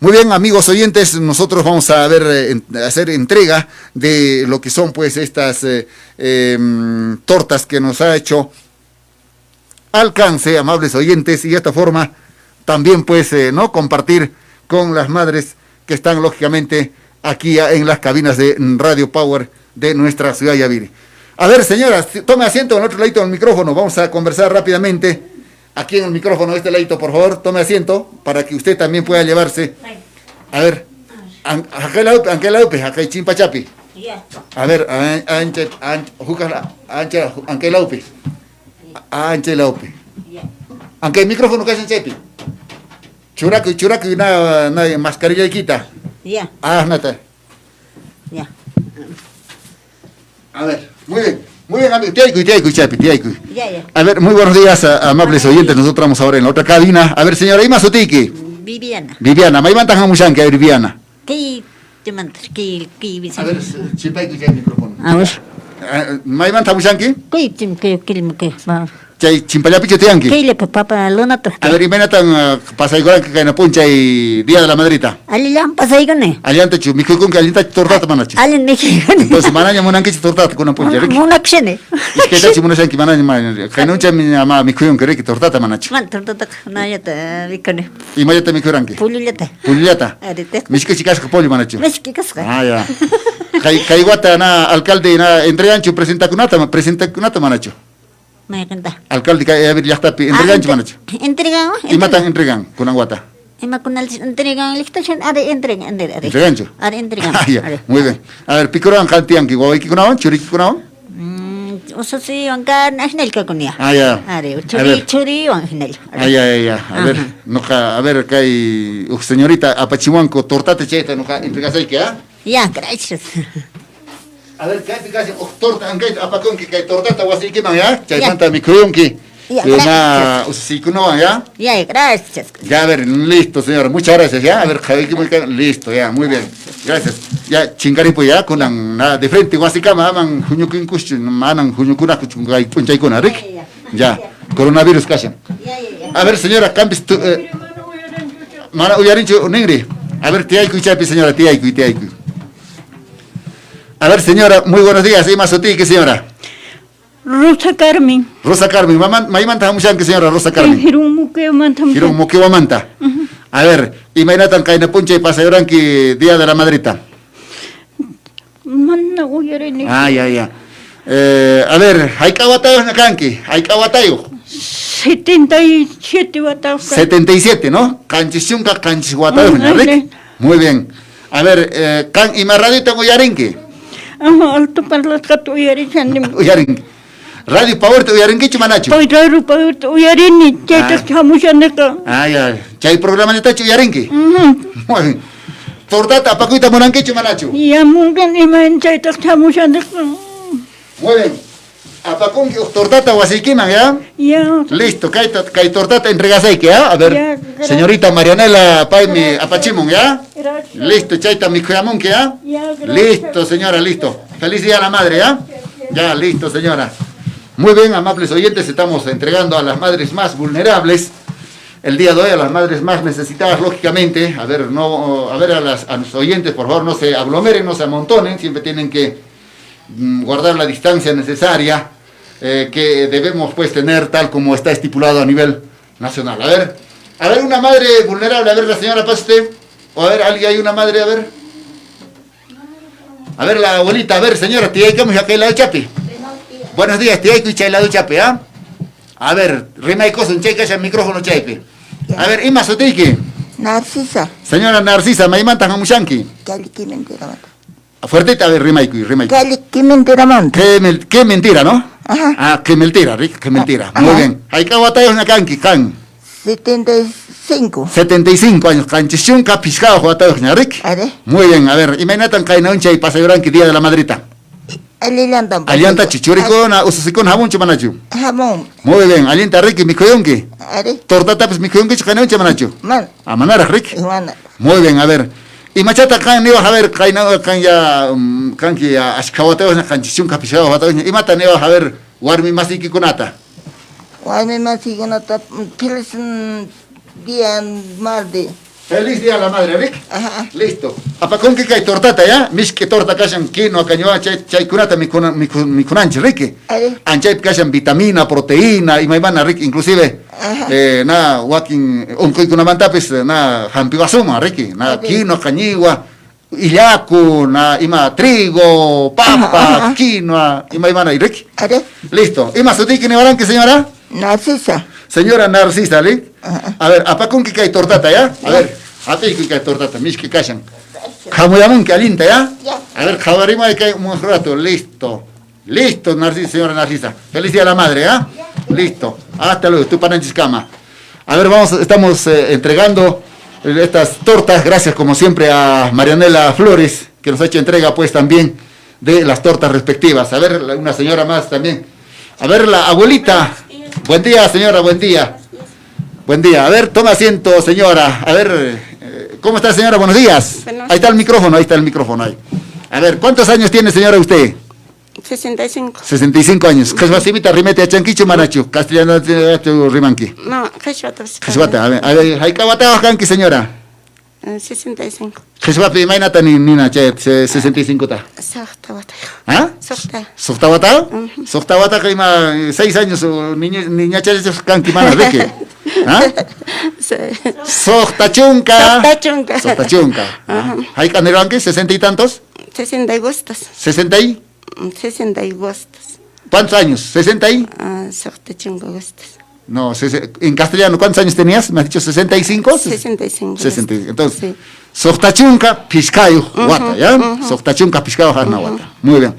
Muy bien, amigos oyentes, nosotros vamos a ver, hacer entrega de lo que son pues estas tortas que nos ha hecho Alcance, amables oyentes, y de esta forma también pues no compartir con las madres que están lógicamente aquí en las cabinas de Radio Power de nuestra ciudad de Yaviri. A ver, señoras, tome asiento en el otro ladito del micrófono, vamos a conversar rápidamente. Aquí en el micrófono de este ladito, por favor, tome asiento para que usted también pueda llevarse. A ver, ¿anqué laupe? Acá hay chimpachapi. A ver, ¿anqué laupe? ¿Anqué laupe? ¿Anqué el micrófono que es en chepi? Churaco, una mascarilla y quita. Ya. Nata. Ya. A ver, muy bien, amigo. Tiaiku, chapi. Ya. A ver, muy buenos días, amables oyentes. Nosotros estamos ahora en la otra cabina. A ver, señora, ¿ima sotiki? Viviana, ¿maimantan jamushanki? A ver, Viviana. ¿Qué te mandas? ¿Qué A ver, chipaiku el micrófono. A ver. ¿Maimantan jamushanki? ¿Qué? Chay, chimpayapicho tianki. ¿Qué le papa lonato? A ver, ¿imanatan pasaygoran que caen a puncha y Día de la Madrita? Alilan pasaygone. Aliante chu, mikukun que alienta tortata manachu. Alin mexicano. Entonces, manaña monanki tortata con una puncha. Monakshene. Es que tachi monashanki manaña, kainuncha mi ama mikuyun que tortata manachu. Man tortata nayata vikone. Y mayata mikuranki. Pulillata. Arete. Mishka chicas que pollo manachu. Meski kasga. Ya. Kaiguata na alcalde na entregancho presenta kunata manachu. Me encanta. Alcalde que ya está entregancho manachu. Entregan. Y matan entregan con anguata. Ima kunal entregan listachen are entregan. Entregancho. Are entregan. Ya. Muy bien. A ver, picoran kantian que guay que kunawan, churi que kunawan. Oso si wanka national ka kunya. Ya. Are churi national. Ya. A ver, que hay señorita apachihuanco tortate cheta noja entregasay que Ya, gracias. A ver, ¿qué hay torta, aunque apacón que tortata o así que man ya? Chay manta mi cruyonki. Ya, si no ya. Ya, gracias. Ya, a ver, listo, señora. Muchas gracias, ya. A ver, listo, ya, muy bien. Gracias. Ya, chingaripo ya, con la de frente, guasicama, man, juñukin kushun, manan, juñukuna, kuchungay, punchaykuna, Rick. Ya, coronavirus, cashan. A ver, señora, cambies tu. Mana uyarincho, negri. A ver, tiaiku y chapi, señora, tiaiku. A ver, señora, muy buenos días. ¿Y más o ti, qué señora? Rosa Carmen. Rosa Carmen, ¿maimanta jamushan, qué señora Rosa Carmen? Hirun Muqueo Manta. A ver, imagínate caina puncha y pasayoran que Día de la Madrita. Manna uyarene. Ya. A ver, ¿hay cabatayo en Acanqui? ¿Hay cabatayo? 77 bataos. 77, ¿no? Canchichunca, canchihuatayo, muy bien. A ver, ¿y más radio tengo yarenque? Alto para las gato Uyarenque. Radio Power te uyarenque chumanacho. Radio Power te uyarenque, chaytas chamushaneka. Ya. Chay programa de tacho uyarenque. Muy bien. Tortata, pacuita monanque chumanacho. Ya mungan imagen chaytas chamushaneka. Muy bien. Apacón que tortata o así queman, ¿ya? Ya. Listo, hay tortata entregasay que, ¿ya? A ver, ya, señorita Marianela Paimi Apachimon, ¿ya? Gracias. Listo, chaita mi cuamón, ¿ya? Ya, gracias. Listo, señora, listo. Feliz día a la madre, ¿ya? Ya, listo, señora. Muy bien, amables oyentes, estamos entregando a las madres más vulnerables. El día de hoy a las madres más necesitadas, lógicamente. A ver, a los oyentes, por favor, no se aglomeren, no se amontonen, siempre tienen que guardar la distancia necesaria que debemos pues tener tal como está estipulado a nivel nacional. A ver una madre vulnerable, a ver la señora Paste, o a ver, ¿alguien hay una madre? A ver la abuelita, a ver señora, tía, ¿cómo es aquel lado chapi? Buenos días, tía, ¿y chay lado chapi, ah? A ver, rima y cosa, un chay que haya el micrófono chapi. A ver, ¿y más otiki? Narcisa. Señora Narcisa, ¿maimanta jamushanki? Fuertita, a ver, rima y ¿Qué mentira manta? Qué mentira, ¿no? Ajá. Qué mentira, Rick, qué mentira. Ajá. Muy bien. Hay que batallar una canqui, 75. 75 años. Canchichun, capiscado, batallar, Rick. ¿Are? Muy bien, a ver. Imagínate caina uncha y pasayoran que Día de la Madrita. Alilantan. Alianta chichuricón, ususikón, jabón chumanachu. Jamón. Muy bien, alienta Rick, mi coyonque. ¿Are? Tortata, pues mi coyonque, caina uncha manachu. Man. A manara, Rick. Mana. Muy bien, a ver. Y machata kan ni a ver kaina kan ya kan ki ya ashkawateo na canchichun capiscado, batallar. Y mata ni a ver warmi masiki kunata. Guay me más sigo no tap. Piles día marde. Feliz día a la madre, Rick. Ajá. Listo. Apa con que hay tortata ya? Miski torta kashan kino cañoa chay kunata mi kunanchi, Rick. Ale. Anchay kashan vitamina, proteína y maimana, Rick, inclusive na walking unkoy kunamantapis na hampiwasuma, Rick. Na kino cañigua, illaku, na ima trigo, papa, quinoa y maimana, Rick. Ale. Listo. ¿Y más usted que ne varan que señora? Narcisa. Señora Narcisa, ¿li? A ver, ¿apa con qué hay tortata, ya? A ver, ¿a ti qué hay tortata? Mis que callan. Jamuyamun que alinta, ¿ya? A ver, jabarima de que hay un rato, listo. Listo, Narcisa, señora Narcisa. Feliz día a la madre, ¿ya? Listo. Hasta luego, tú para cama. A ver, estamos entregando estas tortas, gracias como siempre a Marianela Flores, que nos ha hecho entrega pues también de las tortas respectivas. A ver, una señora más también. A ver, la abuelita. Buen día, señora, buen día. Buen día. A ver, toma asiento, señora. A ver, ¿cómo está, señora? Buenos días. Ahí está el micrófono, ahí. A ver, ¿cuántos años tiene, señora, usted? 65. 65 años. Jesuasimita, rimete a chanquicho, manachu. Castellano, rimanqui. No, Jesuatas. Jesuata, a ver, hay cabata, canqui, señora. 65. Jesuapi, mainata, nina, 65 ta. Sohtawata. ¿Ah? Sohta. ¿Sohtawata? Sohtawata, que ima 6 años, niña, chachos, canqui, mana, ¿de ¿Ah? Sohtachunca. Sohtachunca. Sohtachunca. ¿Hay caneranque, 60 y tantos? 60 y gustos. 60 y? 60 y gustos. ¿Cuántos años? ¿60 y? Sohtachunca gustos. No, en castellano, ¿cuántos años tenías? ¿Me has dicho 65? 65. 60. Entonces, Sí. Sohtachunca, Piscayo, Guata, ¿ya? Sohtachunca, Piscayo, Jarna, Guata. Muy bien.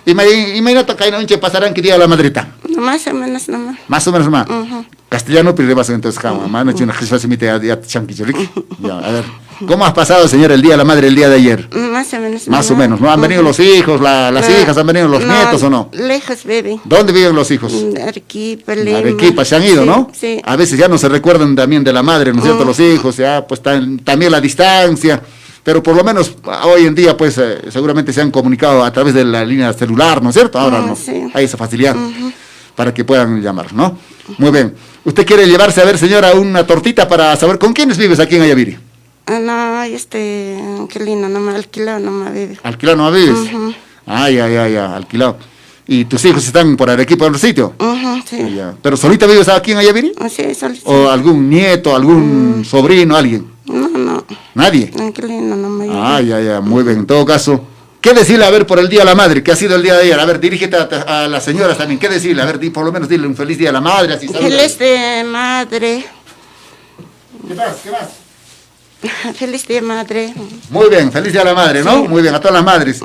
Y me nota que no pasarán que día la madrita. Más o menos, nomás. Más o menos más. Castellano, pero vas entonces, cama. Mano, china, que se mete a chanquillo. Ya, a ver. ¿Cómo has pasado, señora, el día de la madre, el día de ayer? Más o menos. Más o menos. ¿No han venido los hijos, las hijas, han venido los nietos o no? Lejos, bebé. ¿Dónde viven los hijos? Arequipa, Lima. Arequipa, se han ido, Sí, ¿no? Sí. A veces ya no se recuerdan también de la madre, ¿no es cierto? Los hijos, ya, pues también la distancia. Pero por lo menos hoy en día, pues seguramente se han comunicado a través de la línea celular, ¿no es cierto? Ahora no. Sí. Hay esa facilidad para que puedan llamar, ¿no? Muy bien. ¿Usted quiere llevarse, a ver, señora, una tortita para saber con quiénes vives aquí en Ayaviri? No, qué lindo, nomás alquilado, nomás vive. ¿Alquilado no vives? Ya, alquilado. ¿Y tus hijos están por Arequipa en otro sitio? Sí. Ya. ¿Pero solita vives aquí en Ayaviri? Sí, solito. ¿O algún nieto, algún sobrino, alguien? No. ¿Nadie? Qué lindo, nomás. Ya, muy bien. En todo caso, ¿qué decirle, a ver, por el Día de la Madre, que ha sido el día de ayer? A ver, dirígete a las señoras también. ¿Qué decirle? A ver, por lo menos dile un feliz Día de la Madre, así saluda. Feliz de madre. ¿Qué más? Feliz día, madre. Muy bien, feliz Día de la Madre, ¿no? Sí. Muy bien, a todas las madres.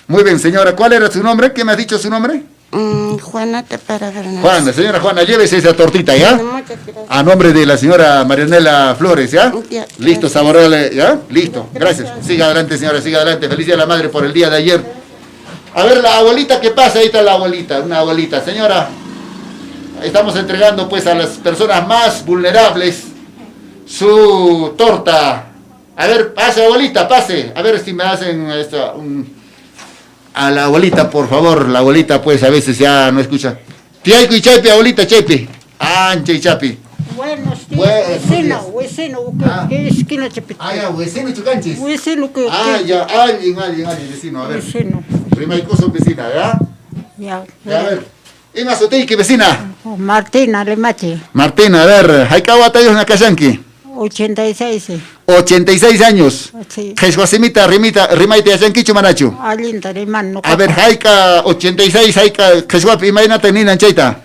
Muy bien, señora, ¿cuál era su nombre? ¿Qué me ha dicho su nombre? Juana para Fernández. Juana, señora Juana, llévese esa tortita, ¿ya? Muchas gracias. A nombre de la señora Marianela Flores, ¿ya? Ya, Listo, gracias. saboreale, ¿ya? Listo, gracias. Siga adelante, señora, siga adelante. Feliz Día de la Madre por el día de ayer. A ver, la abuelita, ¿qué pasa? Ahí está la abuelita, una abuelita. Señora, estamos entregando pues a las personas más vulnerables su torta. A ver, pase, abuelita, pase. A ver si me hacen a la abuelita, por favor. La abuelita, pues, a veces ya no escucha. Tiaico y Chaipi, abuelita, Chaipi. Ancha y Chapi. Buenos Buenos días. Vecino, Ah. ¿qué esquina chapita? Ah, ya, vecino Chucanchis. Vecino, que Ya, alguien, vecino, a ver. vecino. Rimaicoso, vecina, ¿ya? Ya. Ya, a ver. ¿Y más que vecina? Martina Lemache, Martina, a ver, Haikawata en Nakashanki. 86, sí. 86 años. Sí. Jesuasimita, rimaite Ashankichu Manachu. Alinta de mano. A ver, Haika 86, Haika, Jesuapi, Mainata, Nina, Chaita.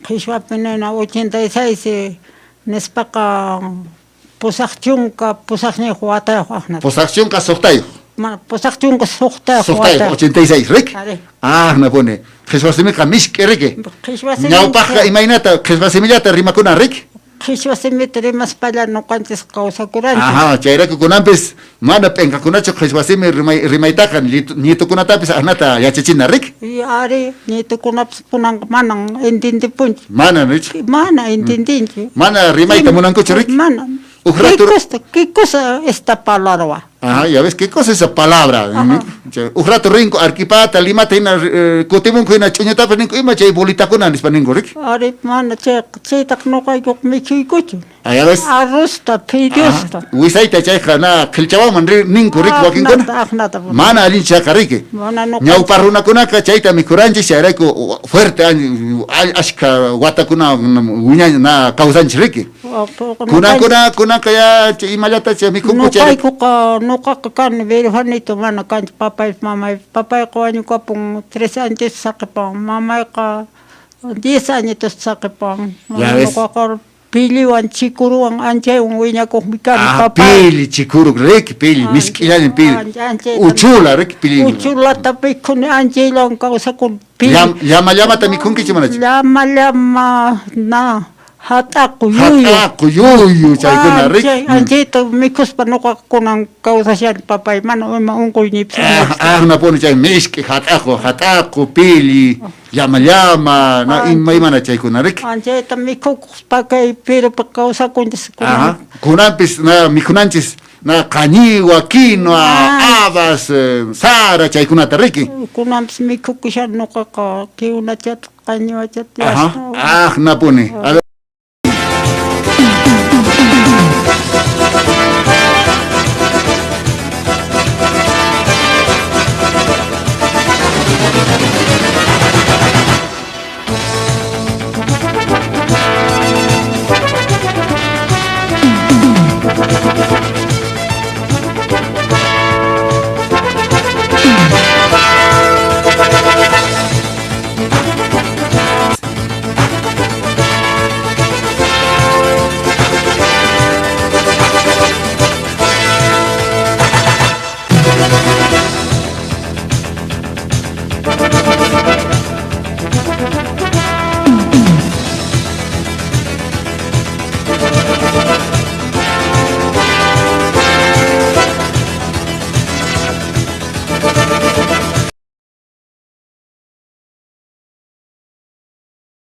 Quechua penena 86, Nespaka, Posachunka, Posachne Huata, Juana. Posacción Casoctayo. Posachunka, Sohta, Soctayo, 86, Rick. Vale. Me pone. Jesuasimita, Mishke, Rick. Quechua Ñaupaja, Imainata, Jesuasimillata, Rimakuna, Rick. Quechua se metere más para no cantes causa curante. Ajá, chaira que kunampis, mana penka kunacho, Jesuasimi, Rimaitakan, Nieto Kunatapis, Anata, Yachachina, Rick. Y are, ni te conaps punang manang, entindi punch. Mana, Rick. Mana, entendinte. Mana, Rimaita, Munancocho, Rick. Mana. Ujratur- ¿Qué cosa esta palabra? Ajá, ya ves, ¿qué cosa es esa palabra? Un rato rinco, arquipata, limata, kutimun kuina chuñata, pero ima chay bolita kuna nispaningo, Rick. Ari mana chetak no kay kok michikuchu. Ah, ya ves. Arrosta, pidiosta. Wisaita chay jana, kilchawa man ninko, Rick, wakin kuna. Aknata. Mana alin chakarike. Mana no. Nyau paruna kuna ka chayta mikuranchi shairako fuerte ashka watakuna uña na causanchi Rick. Kuna kaya imalata chay mikuku chay. No kakan vero hanito mana kan papay mamay papay ko anyo ka pong 3 años sa kapang mamay ka 10 años sa kapang Ya ves. ko pili wan chikuru ang anche un winya ko mikan Ah, papay pili chikuru Rick, pili miskilan pili. Uchula Rick pili. uchula tapi kun anche long ka sa kun pili Llama tamikunki chimanachi. lama na hataku yuyu Hataku yuyu chay kuna Rick. anche to mikus panoko kunang kausa siya papay mano ungkoy ni Na poni chay miski hataku pili llama na imana chay kuna Rick. Anche también pakai pero pakausa kun Ajá. Kunampis na mikunanchis na kañiwa, quinoa, habas, sara chay kunata Ricky. kunam mikukishan no kaka kiuna chat kanyo chat Ajá. Na poni. A ver.